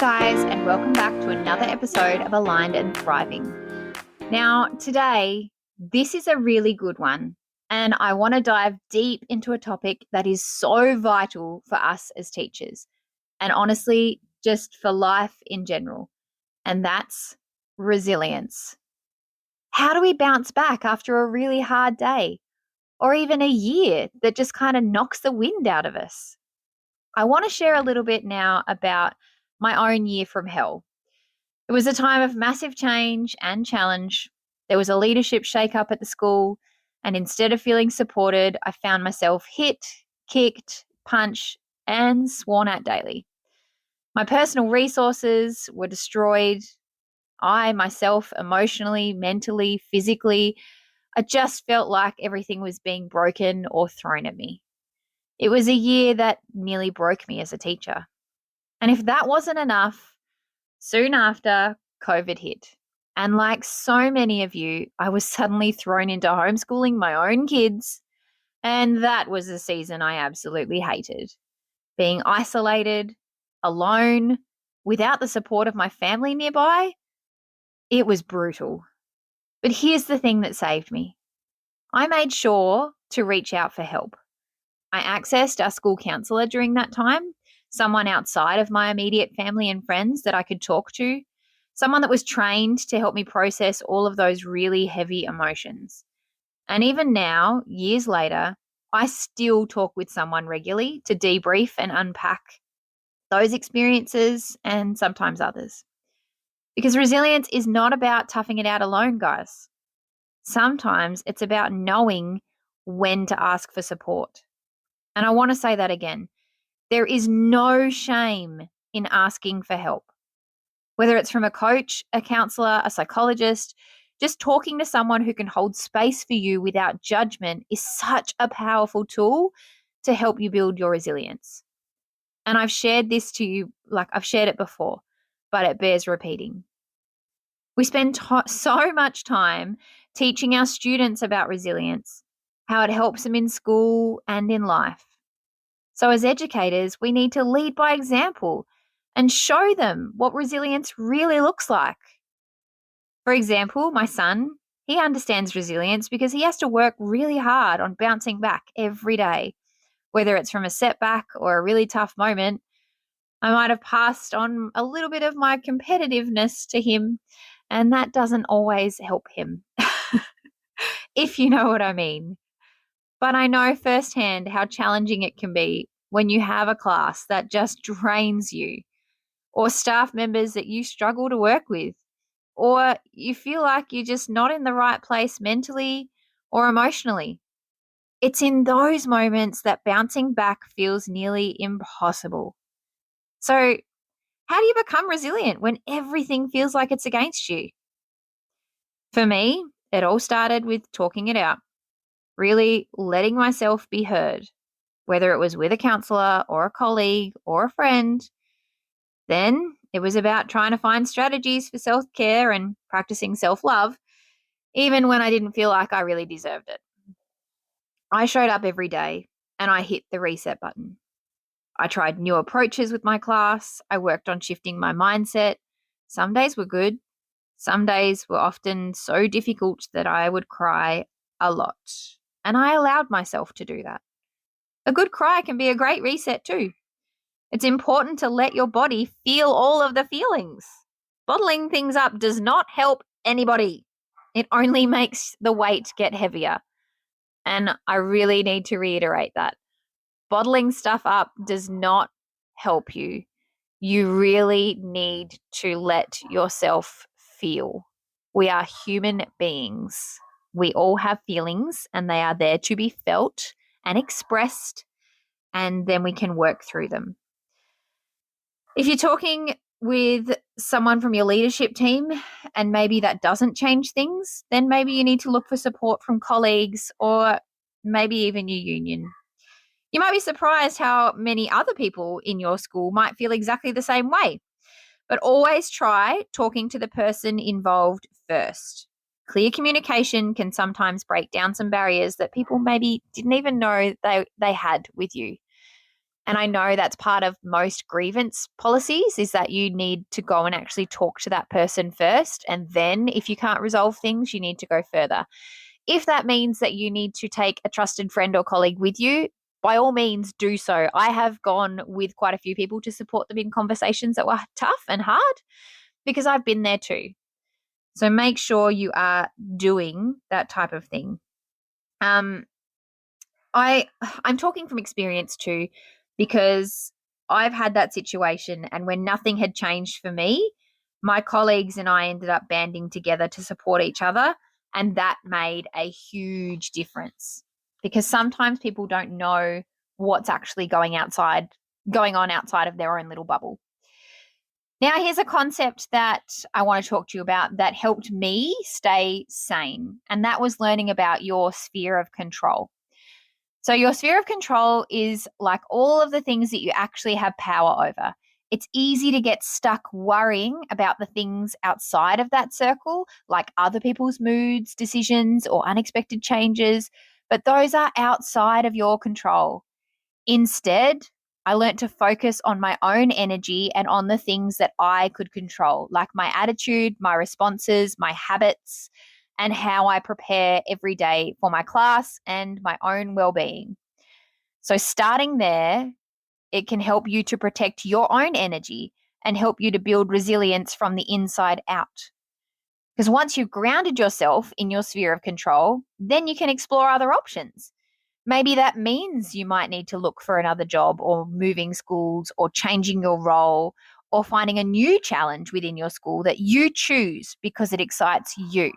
guys, and welcome back to another episode of Aligned and Thriving. Now, today, this is a really good one, and I want to dive deep into a topic that is so vital for us as teachers, and honestly, just for life in general, and that's resilience. How do we bounce back after a really hard day, or even a year that just kind of knocks the wind out of us? I want to share a little bit now about my own year from hell. It was a time of massive change and challenge. There was a leadership shake-up at the school, and instead of feeling supported, I found myself hit, kicked, punched, and sworn at daily. My personal resources were destroyed. I myself, emotionally, mentally, physically, I just felt like everything was being broken or thrown at me. It was a year that nearly broke me as a teacher. And if that wasn't enough, soon after, COVID hit. And like so many of you, I was suddenly thrown into homeschooling my own kids. And that was a season I absolutely hated. Being isolated, alone, without the support of my family nearby, it was brutal. But here's the thing that saved me. I made sure to reach out for help. I accessed our school counsellor during that time, someone outside of my immediate family and friends that I could talk to, someone that was trained to help me process all of those really heavy emotions. And even now, years later, I still talk with someone regularly to debrief and unpack those experiences and sometimes others. Because resilience is not about toughing it out alone, guys. Sometimes it's about knowing when to ask for support. And I want to say that again. There is no shame in asking for help. Whether it's from a coach, a counselor, a psychologist, just talking to someone who can hold space for you without judgment is such a powerful tool to help you build your resilience. And I've shared this to you, like I've shared it before, but it bears repeating. We spend so much time teaching our students about resilience, how it helps them in school and in life. So as educators, we need to lead by example and show them what resilience really looks like. For example, my son, he understands resilience because he has to work really hard on bouncing back every day, whether it's from a setback or a really tough moment. I might have passed on a little bit of my competitiveness to him, and that doesn't always help him, if you know what I mean. But I know firsthand how challenging it can be when you have a class that just drains you, or staff members that you struggle to work with, or you feel like you're just not in the right place mentally or emotionally. It's in those moments that bouncing back feels nearly impossible. So, how do you become resilient when everything feels like it's against you? For me, it all started with talking it out, really letting myself be heard, whether it was with a counselor or a colleague or a friend. Then it was about trying to find strategies for self-care and practicing self-love, even when I didn't feel like I really deserved it. I showed up every day and I hit the reset button. I tried new approaches with my class. I worked on shifting my mindset. Some days were good. Some days were often so difficult that I would cry a lot. And I allowed myself to do that. A good cry can be a great reset too. It's important to let your body feel all of the feelings. Bottling things up does not help anybody. It only makes the weight get heavier. And I really need to reiterate that. Bottling stuff up does not help you. You really need to let yourself feel. We are human beings. We all have feelings and they are there to be felt and expressed, and then we can work through them. If you're talking with someone from your leadership team and maybe that doesn't change things, then maybe you need to look for support from colleagues or maybe even your union. You might be surprised how many other people in your school might feel exactly the same way, but always try talking to the person involved first. Clear communication can sometimes break down some barriers that people maybe didn't even know they had with you. And I know that's part of most grievance policies, is that you need to go and actually talk to that person first. And then if you can't resolve things, you need to go further. If that means that you need to take a trusted friend or colleague with you, by all means do so. I have gone with quite a few people to support them in conversations that were tough and hard, because I've been there too. So make sure you are doing that type of thing. I'm talking from experience too, because I've had that situation, and when nothing had changed for me, my colleagues and I ended up banding together to support each other, and that made a huge difference, because sometimes people don't know what's actually going on outside of their own little bubble. Now, here's a concept that I want to talk to you about that helped me stay sane, and that was learning about your sphere of control. So your sphere of control is like all of the things that you actually have power over. It's easy to get stuck worrying about the things outside of that circle, like other people's moods, decisions, or unexpected changes, but those are outside of your control. Instead, I learned to focus on my own energy and on the things that I could control, like my attitude, my responses, my habits, and how I prepare every day for my class and my own well-being. So starting there, it can help you to protect your own energy and help you to build resilience from the inside out. Because once you've grounded yourself in your sphere of control, then you can explore other options. Maybe that means you might need to look for another job, or moving schools, or changing your role, or finding a new challenge within your school that you choose because it excites you.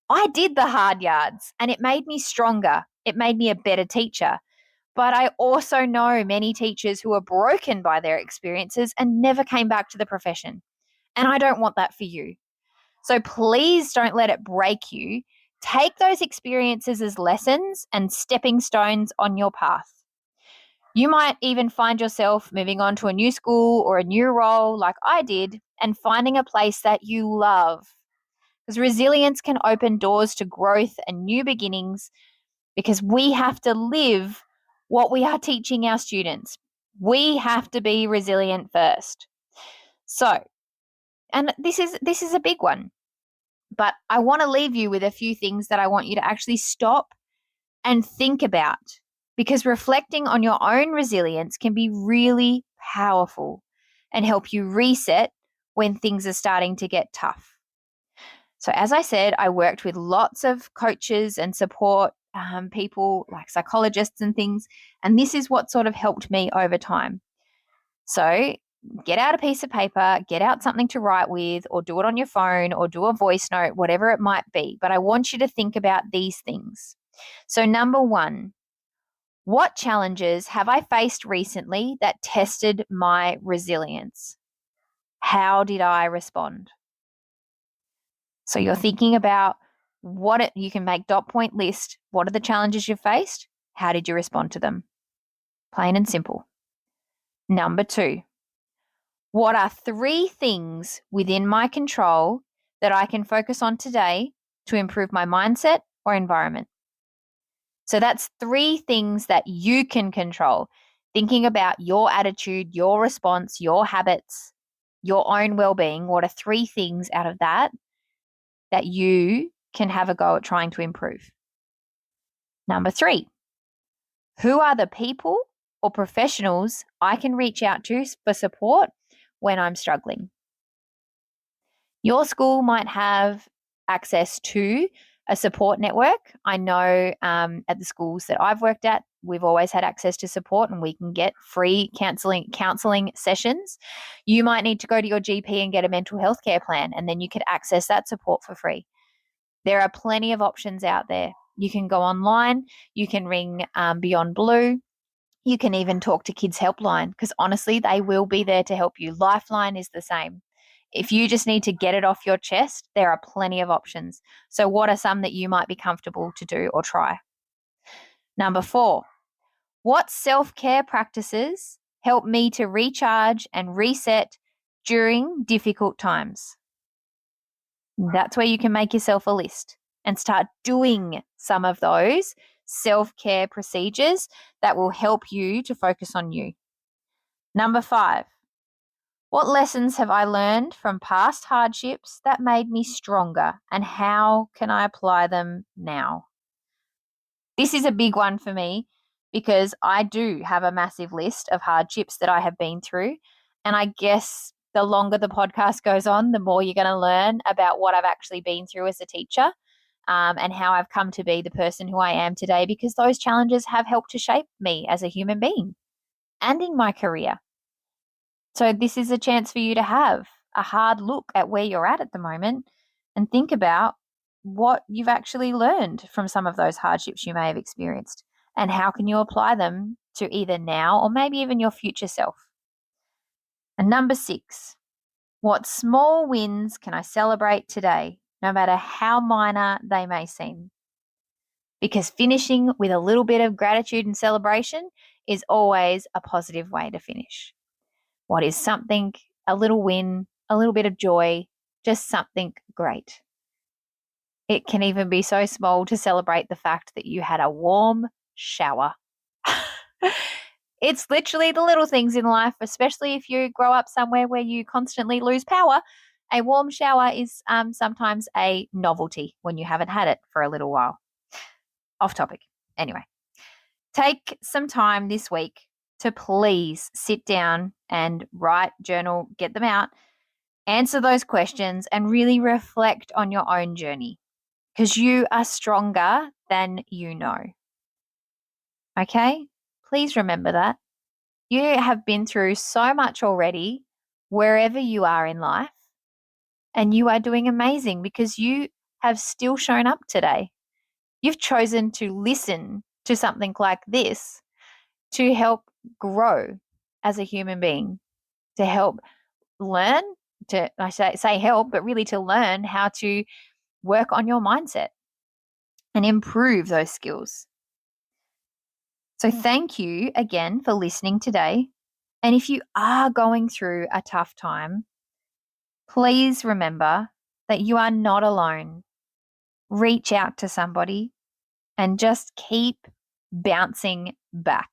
I did the hard yards, and it made me stronger. It made me a better teacher. But I also know many teachers who are broken by their experiences and never came back to the profession. And I don't want that for you. So please don't let it break you. Take those experiences as lessons and stepping stones on your path. You might even find yourself moving on to a new school or a new role like I did, and finding a place that you love. Because resilience can open doors to growth and new beginnings, because we have to live what we are teaching our students. We have to be resilient first. So, and this is a big one. But I want to leave you with a few things that I want you to actually stop and think about, because reflecting on your own resilience can be really powerful and help you reset when things are starting to get tough. So, as I said, I worked with lots of coaches and support people like psychologists and things, and this is what sort of helped me over time. So, get out a piece of paper, get out something to write with, or do it on your phone, or do a voice note, whatever it might be. But I want you to think about these things. So, number one, what challenges have I faced recently that tested my resilience? How did I respond? So, you're thinking about you can make dot point list. What are the challenges you've faced? How did you respond to them? Plain and simple. Number two, what are 3 things within my control that I can focus on today to improve my mindset or environment? So that's 3 things that you can control. Thinking about your attitude, your response, your habits, your own well-being. What are 3 things out of that you can have a go at trying to improve? Number 3, who are the people or professionals I can reach out to for support when I'm struggling? Your school might have access to a support network. I know at the schools that I've worked at, we've always had access to support, and we can get free counselling sessions. You might need to go to your GP and get a mental health care plan, and then you could access that support for free. There are plenty of options out there. You can go online. You can ring Beyond Blue. You can even talk to Kids Helpline, because honestly, they will be there to help you. Lifeline is the same. If you just need to get it off your chest, there are plenty of options. So what are some that you might be comfortable to do or try? Number 4, what self-care practices help me to recharge and reset during difficult times? That's where you can make yourself a list and start doing some of those self-care procedures that will help you to focus on you. Number 5, what lessons have I learned from past hardships that made me stronger, and how can I apply them now? This is a big one for me because I do have a massive list of hardships that I have been through. And I guess the longer the podcast goes on, the more you're going to learn about what I've actually been through as a teacher, and how I've come to be the person who I am today, because those challenges have helped to shape me as a human being and in my career. So this is a chance for you to have a hard look at where you're at the moment and think about what you've actually learned from some of those hardships you may have experienced, and how can you apply them to either now or maybe even your future self. And number 6, what small wins can I celebrate today, no matter how minor they may seem? Because finishing with a little bit of gratitude and celebration is always a positive way to finish. What is something, a little win, a little bit of joy, just something great? It can even be so small to celebrate the fact that you had a warm shower. It's literally the little things in life, especially if you grow up somewhere where you constantly lose power. A warm shower is sometimes a novelty when you haven't had it for a little while. Off topic. Anyway, take some time this week to please sit down and write, journal, get them out, answer those questions, and really reflect on your own journey, because you are stronger than you know. Okay? Please remember that. You have been through so much already, wherever you are in life, and you are doing amazing because you have still shown up today. You've chosen to listen to something like this to help grow as a human being, to help learn, I say help, but really to learn how to work on your mindset and improve those skills. So thank you again for listening today. And if you are going through a tough time, please remember that you are not alone. Reach out to somebody and just keep bouncing back.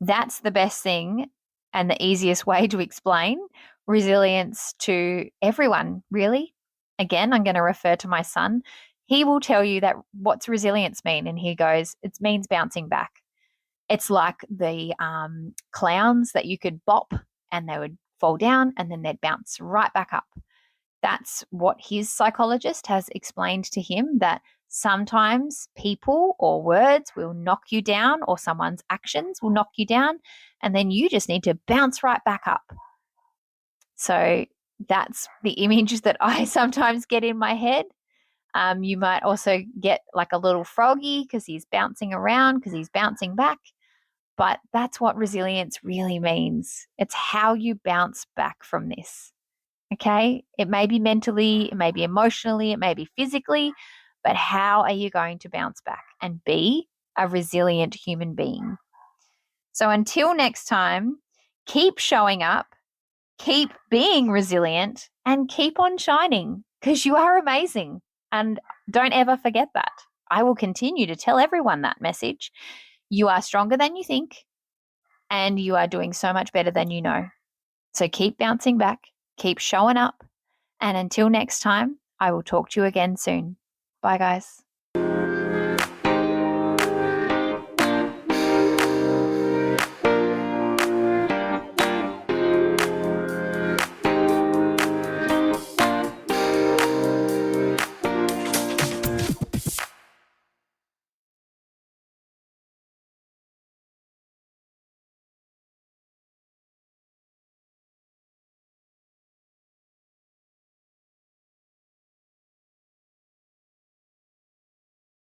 That's the best thing and the easiest way to explain resilience to everyone, really. Again, I'm going to refer to my son. He will tell you that what's resilience mean? And he goes, it means bouncing back. It's like the clowns that you could bop and they would fall down and then they'd bounce right back up. That's what his psychologist has explained to him, that sometimes people or words will knock you down, or someone's actions will knock you down, and then you just need to bounce right back up. So that's the image that I sometimes get in my head. You might also get like a little froggy because he's bouncing around, because he's bouncing back. But that's what resilience really means. It's how you bounce back from this. Okay? It may be mentally, it may be emotionally, it may be physically, but how are you going to bounce back and be a resilient human being? So until next time, keep showing up, keep being resilient, and keep on shining, because you are amazing. And don't ever forget that. I will continue to tell everyone that message. You are stronger than you think, and you are doing so much better than you know. So keep bouncing back, keep showing up, and until next time, I will talk to you again soon. Bye, guys.